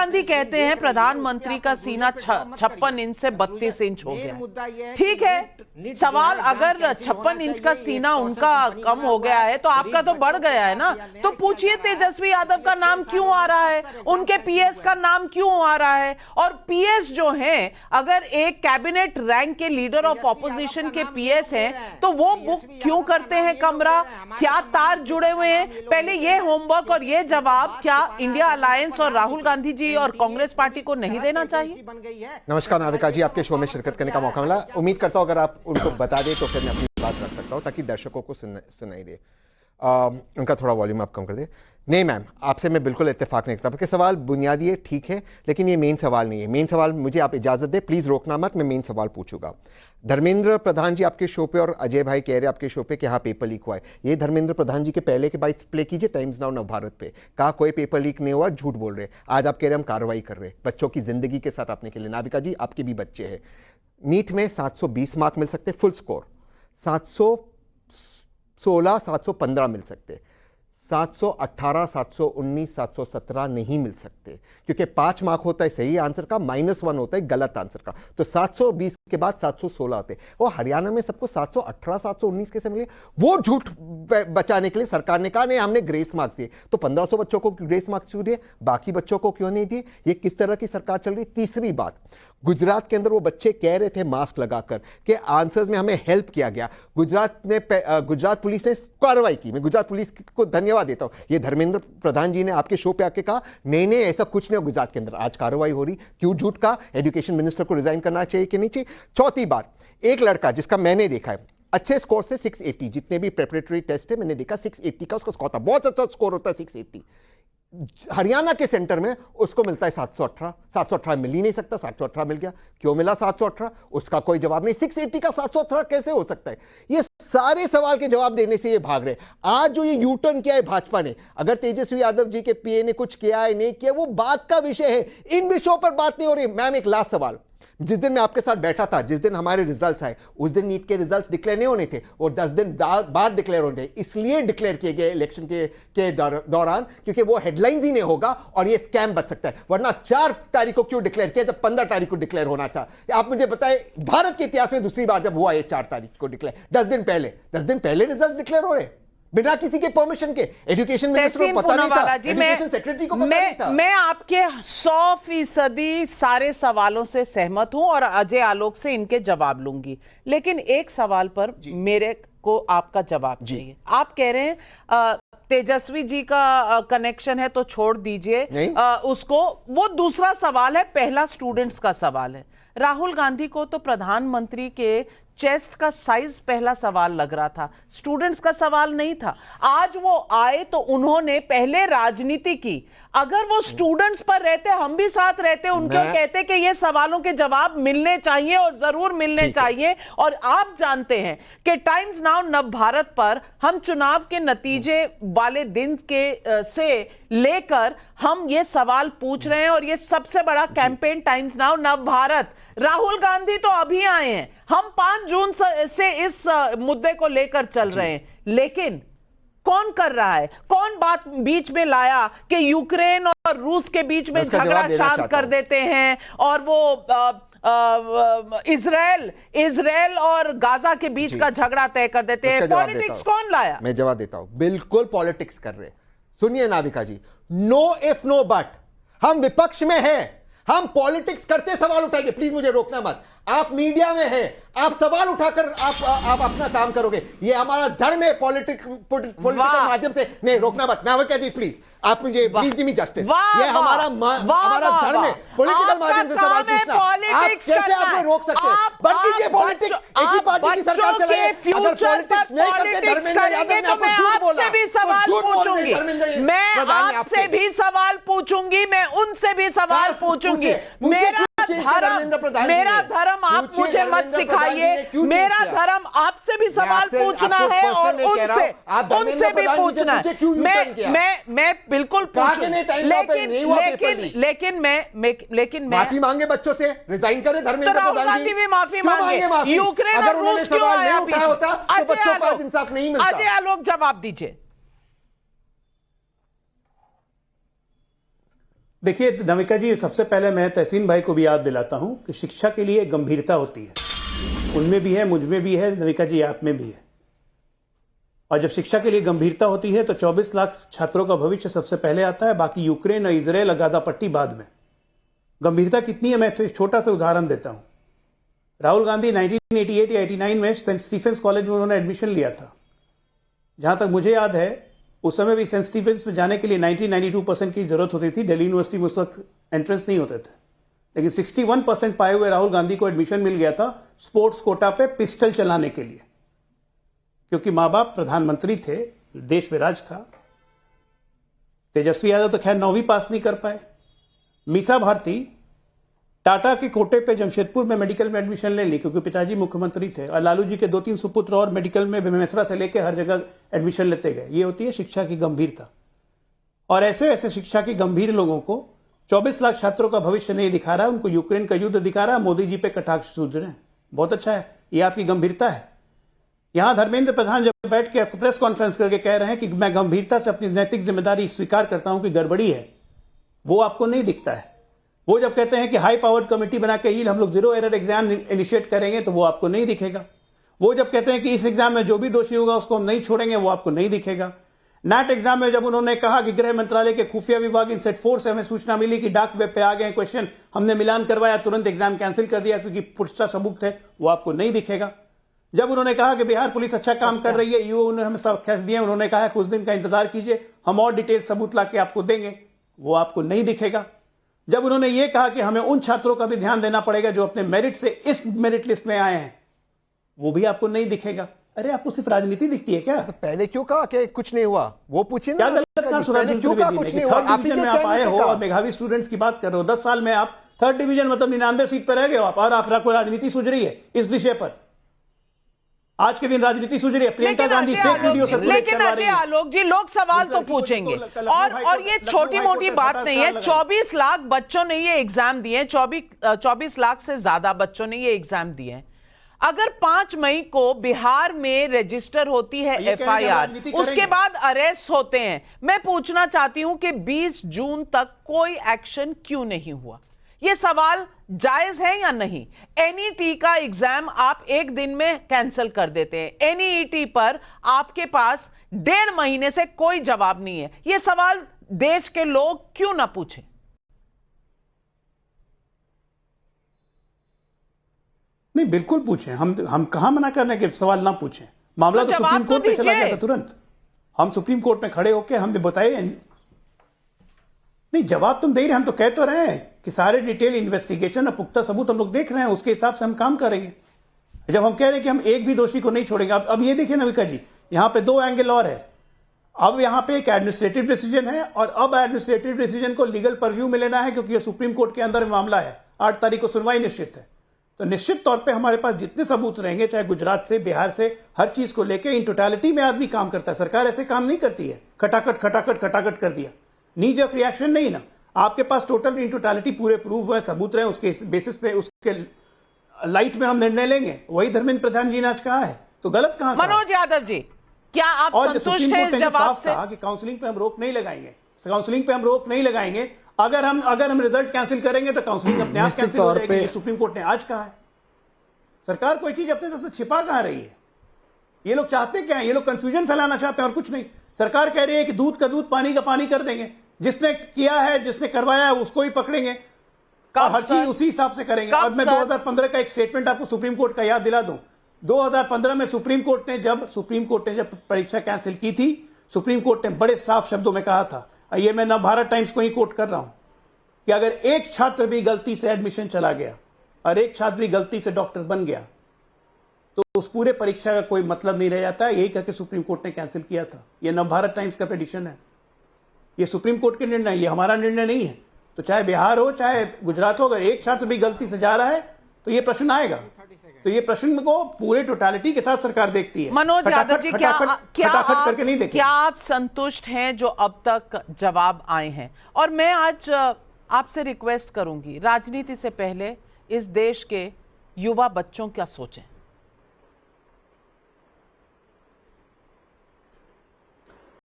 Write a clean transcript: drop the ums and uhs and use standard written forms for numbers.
गांधी कहते हैं प्रधानमंत्री का सीना 56 इंच से 32 इंच हो गया। ठीक है, सवाल अगर 56 इंच का सीना उनका कम हो गया है तो आपका तो बढ़ गया है ना। तो पूछिए तेजस्वी यादव का नाम क्यों आ रहा है, उनके पीएस का नाम क्यों आ रहा है। और पीएस जो हैं, अगर एक कैबिनेट रैंक के लीडर ऑफ ऑपोजिशन के पीएस हैं तो वो बुक क्यों करते हैं कमरा, क्या तार जुड़े हुए हैं। पहले ये होमवर्क और ये जवाब क्या इंडिया अलायंस और राहुल गांधी जी और कांग्रेस पार्टी को नहीं देना चाहिए। नमस्कार नाविका जी, आपके शो में शिरकत करने का मौका मिला। उम्मीद करता हूं अगर आप उनको बता दें तो फिर मैं अपनी बात रख सकता हूं ताकि दर्शकों को सुनाई दे। उनका थोड़ा वॉल्यूम आप कम कर दे। नहीं मैम, आपसे मैं बिल्कुल इत्तेफाक नहीं करता, क्योंकि सवाल बुनियादी है, ठीक है, लेकिन ये मेन सवाल नहीं है। मेन सवाल मुझे आप इजाजत दें, प्लीज रोकना मत, मैं मेन सवाल पूछूंगा। धर्मेंद्र प्रधान जी आपके शो पे और अजय भाई कह रहे आपके शो पे कि हाँ पेपर लीक हुआ है। ये धर्मेंद्र प्रधान जी के पहले के बाइट्स प्ले कीजिए टाइम्स नाउ नवभारत पे, कहा कोई पेपर लीक नहीं हुआ, झूठ बोल रहे। आज आप कह रहे हम कार्रवाई कर रहे, बच्चों की जिंदगी के साथ आपने के लिए। नाविका जी आपके भी बच्चे हैं, नीट में 720 मार्क मिल सकते, फुल स्कोर 716 715 मिल सकते, 718 719 717 नहीं मिल सकते, क्योंकि 5 मार्क होता है सही आंसर का, -1 होता है गलत आंसर का। तो 720 के बाद 716 आते। वो हरियाणा में सबको 718 719 कैसे मिले? वो झूठ बचाने के लिए सरकार ने कहा नहीं हमने ग्रेस मार्क्स दिए। तो 1500 बच्चों को ग्रेस मार्क्स क्यों दिए, बाकी बच्चों को क्यों नहीं दिए? ये किस तरह की सरकार चल रही? तीसरी बात, गुजरात के अंदर वो बच्चे कह रहे थे मास्क लगाकर कि आंसर्स में हमें हेल्प किया गया। गुजरात पुलिस ने कार्रवाई की, मैं गुजरात पुलिस को धन्यवाद देता हूं। ये धर्मेंद्र प्रधान जी ने आपके शो पे आके कहा नहीं नहीं ऐसा कुछ नहीं, गुजरात के अंदर आज कार्रवाई हो रही। क्यों झूठ का? एजुकेशन मिनिस्टर को रिजाइन करना चाहिए कि नहीं चाहिए? चौथी बात, एक लड़का जिसका मैंने देखा है अच्छे स्कोर से 680, जितने भी प्रेपरेटरी टेस्ट है मैंने देखा 680 का उसका स्कोर था, बहुत अच्छा स्कोर होता है 680। हरियाणा के सेंटर में उसको मिलता है 718। 718 मिल ही नहीं सकता, 718 मिल गया। क्यों मिला 718? उसका कोई जवाब नहीं। 680 का 718 कैसे हो सकता है? ये सारे सवाल के जवाब देने से ये भाग रहे। आज जो ये यू टर्न किया है भाजपा ने, अगर तेजस्वी यादव जी के पीए ने कुछ किया है नहीं किया वो बात का विषय है, इन विषयों पर बात नहीं हो रही। मैम एक लास्ट सवाल, जिस दिन मैं आपके साथ बैठा था, जिस दिन हमारे रिजल्ट्स आए, उस दिन नीट के रिजल्ट्स डिक्लेयर नहीं होने थे और 10 दिन बाद डिक्लेयर होने थे। इसलिए डिक्लेयर किए गए इलेक्शन के दौरान क्योंकि वो हेडलाइंस ही नहीं होगा और ये स्कैम बच सकता है। वरना 4 तारीख को क्यों डिक्लेयर किया जब 15 तारीख को डिक्लेयर होना था? आप मुझे बताएं, भारत के इतिहास में दूसरी बार जब हुआ ये 4 तारीख को डिक्लेयर, 10 दिन पहले रिजल्ट डिक्लेयर हो रहे बिना किसी के परमिशन के। एजुकेशन मिनिस्टर को पता नहीं था, एजुकेशन सेक्रेटरी को पता नहीं था। मैं आपके 100% सारे सवालों से सहमत हूं और अजय आलोक से इनके जवाब लूंगी, लेकिन एक सवाल पर मेरे को आपका जवाब चाहिए। आप कह रहे हैं तेजस्वी जी का कनेक्शन है तो छोड़ दीजिए उसको, वो दूसरा सवाल है। पहला स्टूडेंट्स का सवाल है। राहुल गांधी को तो प्रधानमंत्री के चेस्ट का साइज पहला सवाल लग रहा था, स्टूडेंट्स का सवाल नहीं था। आज वो आए तो उन्होंने पहले राजनीति की। अगर वो स्टूडेंट्स पर रहते, हम भी साथ रहते, उनके कहते कि ये सवालों के जवाब मिलने चाहिए और जरूर मिलने चाहिए। और आप जानते हैं कि टाइम्स नाउ नवभारत पर हम चुनाव के नतीजे वाले दिन के से लेकर हम ये सवाल पूछ रहे हैं और ये सबसे बड़ा campaign times now Navbharat. Rahul Gandhi तो अभी आए हैं, हम 5 जून से इस मुद्दे को लेकर चल रहे हैं, लेकिन कौन कर रहा है? कौन बात बीच में लाया कि यूक्रेन और रूस के बीच में झगड़ा शांत कर देते हैं और वो इजराइल और गाजा के बीच का झगड़ा तय कर देते हैं? पॉलिटिक्स कौन लाया? मैं जवाब देता हूं, बिल्कुल पॉलिटिक्स कर रहे। सुनिए नाविका जी, नो इफ नो बट, हम विपक्ष में हैं, हम पॉलिटिक्स करते सवाल उठाएंगे। प्लीज मुझे रोकना मत, आप मीडिया में हैं, आप सवाल उठाकर आप अपना काम करोगे, ये हमारा धर्म है। पॉलिटिकल माध्यम से नहीं, रोकना मत। नाविका जी प्लीज, आप मुझे प्लीज गिव मी जस्टिस, ये हमारा धर्म है पॉलिटिकल माध्यम से सवाल पूछना। आप कैसे आपको रोक सकते हैं? बंद कीजिए पॉलिटिक्स, एक ही पार्टी की सरकार चलाए। अगर पॉलिटिक्स नहीं करते धर्मेंद्र यादव ने आपको झूठ बोला, मैं आपसे भी सवाल पूछूंगी, मैं उनसे भी सवाल पूछूंगी। मेरा धर्म आप मुझे मत सिखाइए, मेरा धर्म आपसे भी सवाल पूछना है और उनसे भी पूछना है। मैं बिल्कुल लेकिन माफी मांगे बच्चों से, रिजाइन करे धर्मेंद्र प्रधान जी भी माफी मांगे। यूक्रेन अगर उन्होंने सवाल नहीं उठाया होता तो बच्चों को इंसाफ नहीं मिलता। अजय आलोक जवाब दीजिए। देखिए नविका जी, सबसे पहले मैं तहसीन भाई को भी याद दिलाता हूं कि शिक्षा के लिए गंभीरता होती है। उनमें भी है, मुझ में भी है, नविका जी आप में भी है। और जब शिक्षा के लिए गंभीरता होती है तो 24 लाख छात्रों का भविष्य सबसे पहले आता है, बाकी यूक्रेन और इजराइल और गाजा पट्टी बाद में। गंभीरता कितनी है, मैं तो एक छोटा सा उदाहरण देता हूं। राहुल गांधी 1988 या 89 में सेंट स्टीफेंस कॉलेज में उन्होंने एडमिशन लिया था। जहां तक मुझे याद है उस समय भी सेंट स्टीफेंस में जाने के लिए 92% की जरूरत होती थी। दिल्ली यूनिवर्सिटी में उस वक्त एंट्रेंस नहीं होते थे, लेकिन 61% पाए हुए राहुल गांधी को एडमिशन मिल गया था स्पोर्ट्स कोटा पे पिस्टल चलाने के लिए, क्योंकि मां बाप प्रधानमंत्री थे, देश में राज था। तेजस्वी यादव तो खैर 9वीं पास नहीं कर पाए। मीसा भारती टाटा के कोटे पे जमशेदपुर में मेडिकल में एडमिशन ले ली क्योंकि पिताजी मुख्यमंत्री थे, और लालू जी के 2-3 सुपुत्र और मेडिकल में बेमेसरा से लेकर हर जगह एडमिशन लेते गए। ये होती है शिक्षा की गंभीरता। और ऐसे ऐसे शिक्षा की गंभीर लोगों को 24 लाख छात्रों का भविष्य नहीं दिखा रहा, उनको यूक्रेन का युद्ध दिखा रहा, मोदी जी पे कटाक्ष सूझ रहे हैं। बहुत अच्छा है, ये आपकी गंभीरता है। यहां धर्मेंद्र प्रधान जब बैठ के आपको प्रेस कॉन्फ्रेंस करके कह रहे हैं कि मैं गंभीरता से अपनी नैतिक जिम्मेदारी स्वीकार करता हूं कि गड़बड़ी है, वो आपको नहीं दिखता है। वो जब कहते हैं कि हाई पावर्ड कमेटी बना के ही हम लोग 0 एरर एग्जाम इनिशिएट करेंगे, तो वो आपको नहीं दिखेगा। वो जब कहते हैं कि इस एग्जाम में जो भी दोषी होगा उसको हम नहीं छोड़ेंगे, वो आपको नहीं दिखेगा। नैट एग्जाम में जब उन्होंने कहा कि गृह मंत्रालय के खुफिया विभाग इन सेट 4 से हमें सूचना मिली कि डाक वेब पे आ गए क्वेश्चन, हमने मिलान करवाया, तुरंत एग्जाम कैंसिल कर दिया क्योंकि पुष्टा सबूत थे, वो आपको नहीं दिखेगा। जब उन्होंने कहा कि बिहार पुलिस अच्छा काम कर रही है, यूओ ने हमें सब कह दिए, उन्होंने कहा कुछ दिन का इंतजार कीजिए, हम और डिटेल सबूत ला के आपको देंगे, वो आपको नहीं दिखेगा। जब उन्होंने ये कहा कि हमें उन छात्रों का भी ध्यान देना पड़ेगा जो अपने मेरिट से इस मेरिट लिस्ट में आए हैं, वो भी आपको नहीं दिखेगा। अरे आपको सिर्फ राजनीति दिखती है क्या? तो पहले क्यों कहा कि कुछ नहीं हुआ, वो पूछिए क्या गलत कहा? क्यों कहा कुछ नहीं हुआ? आप आए हो और मेधावी स्टूडेंट्स की बात कर रहे हो। 10 साल में आप 3rd डिवीजन मतलब 99 सीट पर रह गए हो आप, और आपको राजनीति सूझ रही है इस विषय पर। आज के दिन राजनीति सूझ रही है। Priyanka Gandhi fake video circulate करवा रही है। लेकिन आलोक जी, लोग सवाल तो पूछेंगे, और ये छोटी मोटी बात नहीं है। 24 लाख बच्चों ने ये एग्जाम दिए, 24 लाख से ज्यादा बच्चों ने ये एग्जाम दिए। अगर 5 मई को बिहार में रजिस्टर होती है एफआईआर, उसके बाद अरेस्ट होते हैं, मैं पूछना चाहती हूं कि 20 जून तक कोई एक्शन क्यों नहीं हुआ? यह सवाल जायज है या नहीं? एनईटी का एग्जाम आप एक दिन में कैंसिल कर देते हैं, एनईटी पर आपके पास 1.5 महीने से कोई जवाब नहीं है। यह सवाल देश के लोग क्यों ना पूछें? नहीं, बिल्कुल पूछें। हम कहां मना करने के सवाल ना पूछें। मामला तो सुप्रीम कोर्ट में चला गया था तुरंत। हम सुप्रीम कोर्ट में खड़े होकर हमने बताए नहीं, जवाब तुम दे रहे, हम तो कह तो रहे हैं कि सारे डिटेल इन्वेस्टिगेशन और पुख्ता सबूत हम लोग देख रहे हैं, उसके हिसाब से हम काम करेंगे। जब हम कह रहे हैं कि हम एक भी दोषी को नहीं छोड़ेंगे, अब ये देखिए नविका जी, यहां पे 2 एंगल और है। अब यहां पे एक एडमिनिस्ट्रेटिव डिसीजन है, और अब एडमिनिस्ट्रेटिव डिसीजन को लीगल परव्यू में लेना है, क्योंकि ये सुप्रीम कोर्ट के अंदर मामला है। 8 तारीख को सुनवाई निश्चित है। तो निश्चित तौर पे हमारे पास जितने सबूत रहेंगे, चाहे गुजरात से, बिहार से, हर चीज को लेके इन टोटलिटी में आदमी काम करता है। सरकार ऐसे काम नहीं करती है, खटाखट खटाखट खटाखट कर दिया, नी जब रिएक्शन नहीं ना। आपके पास टोटल इन टोटलिटी पूरे प्रूफ है, सबूत रहे, उसके बेसिस पे, उसके लाइट में हम निर्णय लेंगे। वही धर्मेंद्र प्रधान जी ने आज कहा है, तो गलत कहां? मनोज यादव जी, क्या आप संतुष्ट हैं इस जवाब से? कि काउंसलिंग पे हम रोक नहीं लगाएंगे, काउंसलिंग पे हम रोक नहीं लगाएंगे। अगर हम रिजल्ट कैंसिल करेंगे तो काउंसलिंग अपने आप कैंसिल हो जाएगी। ये सुप्रीम कोर्ट ने आज कहा है। सरकार कोई चीज अपने तरफ से छिपा कहां रही है? ये लोग चाहते क्या है? ये लोग कंफ्यूजन फैलाना चाहते हैं और कुछ नहीं। सरकार कह रही है कि दूध का दूध, पानी का पानी कर देंगे। जिसने किया है, जिसने करवाया है, उसको ही पकड़ेंगे और हर चीज उसी हिसाब से करेंगे। और मैं 2015 का एक स्टेटमेंट आपको सुप्रीम कोर्ट का याद दिला दूं। 2015 में सुप्रीम कोर्ट ने जब परीक्षा कैंसिल की थी, सुप्रीम कोर्ट ने बड़े साफ शब्दों में कहा था, ये मैं नवभारत टाइम्स को ही कोट कर रहा हूं, कि अगर एक छात्र भी गलती से एडमिशन चला गया और एक छात्र भी गलती से डॉक्टर बन गया, तो उस पूरे परीक्षा का कोई मतलब नहीं रह जाता। यही करके सुप्रीम कोर्ट ने कैंसिल किया था। ये नवभारत टाइम्स का पिटीशन है, ये सुप्रीम कोर्ट के निर्णय, ये हमारा निर्णय नहीं है। तो चाहे बिहार हो, चाहे गुजरात हो, अगर एक छात्र भी गलती से जा रहा है तो ये प्रश्न आएगा। तो ये प्रश्न को पूरे टोटालिटी के साथ सरकार देखती है। मनोज यादव जी, क्या आप संतुष्ट हैं जो अब तक जवाब आए हैं? और मैं आज आपसे रिक्वेस्ट करूंगी, राजनीति से पहले इस देश के युवा बच्चों क्या सोचें।